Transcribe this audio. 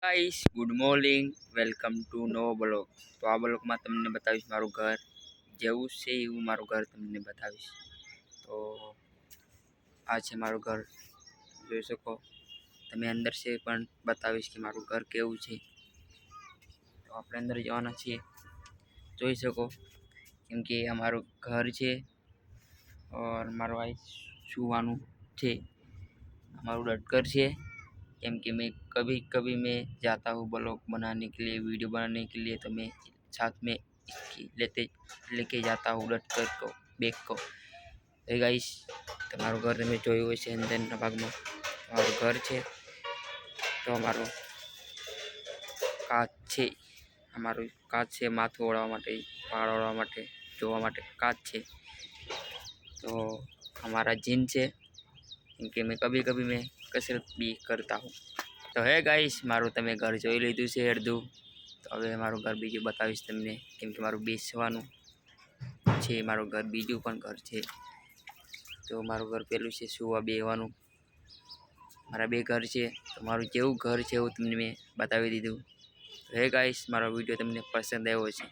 Guys good morning welcome to નો blog. તો આ બ્લોગમાં તમને બતાવીશ મારું ઘર જેવું છે એવું મારું ઘર તમને બતાવીશ। તો આ છે મારું ઘર, જોઈ શકો તમે। અંદર છે પણ બતાવીશ કે મારું ઘર કેવું છે। તો આપણે અંદર જવાના છીએ, જોઈ શકો, કેમ કે આ મારું ઘર છે और મારું આ સુવાનું છે। हमारा डटकर से केम कि मैं कभी कभी मैं जाता हूँ ब्लॉग बनाने के लिए, वीडियो बनाने के लिए, तो मैं साथ में इसकी लेके जाता हूँ डटकर को, बैग को। तो गाइस તમારું ઘર તમે જોયું હોય છે અંદરના ભાગમાં મારું ઘર છે। તો અમારું કાચ છે, અમારું કાચ છે માથું ઓળવા માટે, વાળ ઓળવા માટે, જોવા માટે કાચ છે। तो हमारा जिन છે, क्योंकि मैं कभी कभी मैं कसरत भी करता हूँ। तो है गाइस माરું તમે ઘર જોઈ લીધું છે અડધું। તો હવે મારું ઘર બીજું બતાવીશ તમને, કેમ કે મારું બેસવાનું છે, મારું ઘર બીજું પણ ઘર છે। તો મારું ઘર પેલું છે સુવા બેહવાનું, મારા બે ઘર છે। તો મારું જેવું ઘર છે એવું તમને મેં બતાવી દીધું। તો હે ગાઈસ મારો વિડીયો તમને પસંદ આવ્યો છે